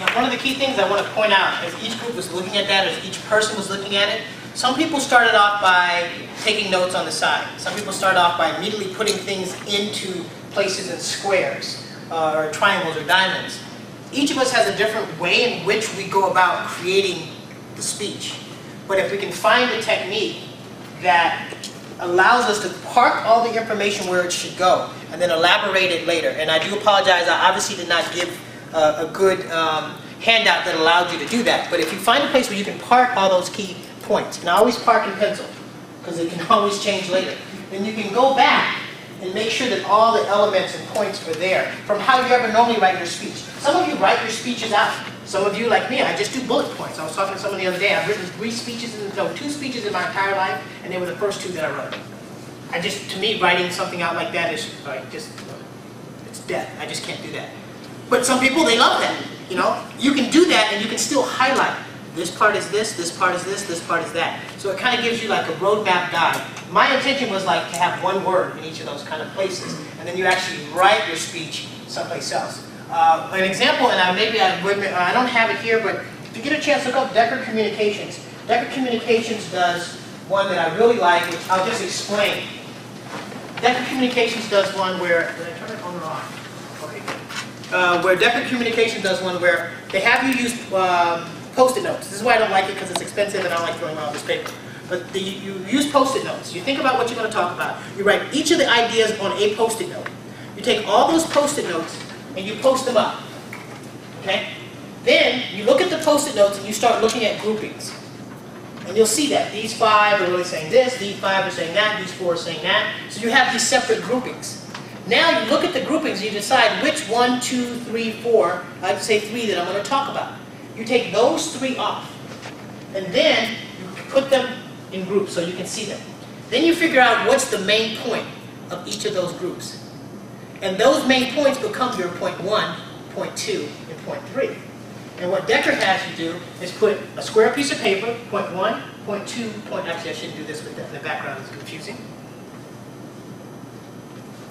Now, one of the key things I want to point out, as each group was looking at that, as each person was looking at it, some people started off by taking notes on the side. Some people started off by immediately putting things into places in squares, or triangles, or diamonds. Each of us has a different way in which we go about creating the speech. But if we can find a technique that allows us to park all the information where it should go, and then elaborate it later. And I do apologize, I obviously did not give a good handout that allowed you to do that. But if you find a place where you can park all those key points, and I always park in pencil, because it can always change later, then you can go back and make sure that all the elements and points are there from how you ever normally write your speech. Some of you write your speeches out. Some of you, like me, I just do bullet points. I was talking to someone the other day. I've written two speeches in my entire life, and they were the first 2 that I wrote. To me, writing something out like that is like it's death. I just can't do that. But some people, they love that. You know, you can do that, and you can still highlight. This part is this part is this part is that. So it kind of gives you like a roadmap guide. My intention was like to have one word in each of those kind of places, and then you actually write your speech someplace else. An example, and I don't have it here, but if you get a chance, look up Decker Communications. Decker Communications does one that I really like, which I'll just explain. Decker Communications does one where, did I turn it on or off? Okay, good. Where Decker Communications does one where they have you use Post-it notes. This is why I don't like it, because it's expensive and I don't like throwing out this paper. But you use Post-it notes. You think about what you're going to talk about. You write each of the ideas on a Post-it note. You take all those Post-it notes and you post them up. Okay? Then you look at the Post-it notes and you start looking at groupings. And you'll see that these 5 are really saying this, these 5 are saying that, these 4 are saying that. So you have these separate groupings. Now you look at the groupings and you decide which 1, 2, 3, 4, I like to say 3 that I'm going to talk about. You take those 3 off. And then you put them in groups so you can see them. Then you figure out what's the main point of each of those groups. And those main points become your point 1, point 2, and point 3. And what Decker has you do is put a square piece of paper, point 1, point 2, point... Actually, I shouldn't do this with the background. It's confusing.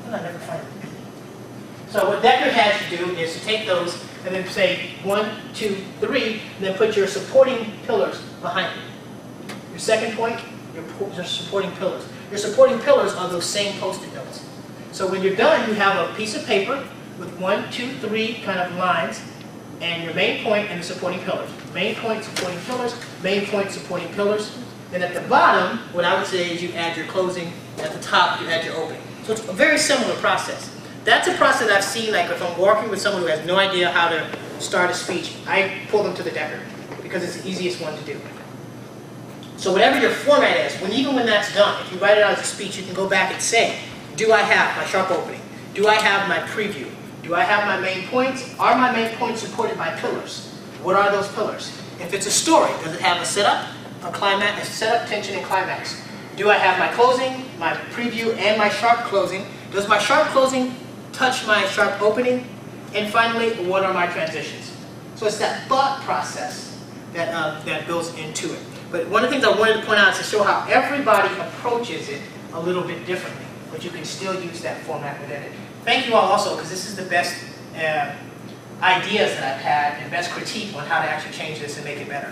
And I never find it. So what Decker has you do is to take those and then say 1, 2, 3, and then put your supporting pillars behind it. Your second point, your supporting pillars. Your supporting pillars are those same Post-it notes. So when you're done, you have a piece of paper with 1, 2, 3 kind of lines, and your main point and the supporting pillars. Main point, supporting pillars, main point, supporting pillars. Then at the bottom, what I would say is you add your closing. At the top, you add your opening. So it's a very similar process. That's a process I've seen, like if I'm working with someone who has no idea how to start a speech, I pull them to the Decker because it's the easiest one to do. So whatever your format is, even when that's done, if you write it out as a speech, you can go back and say, do I have my sharp opening? Do I have my preview? Do I have my main points? Are my main points supported by pillars? What are those pillars? If it's a story, does it have a setup, a climax, a setup, tension, and climax? Do I have my closing, my preview, and my sharp closing? Does my sharp closing touch my sharp opening? And finally, what are my transitions? So it's that thought process that goes into it. But one of the things I wanted to point out is to show how everybody approaches it a little bit differently, but you can still use that format within it. Thank you all also, because this is the best ideas that I've had and best critique on how to actually change this and make it better.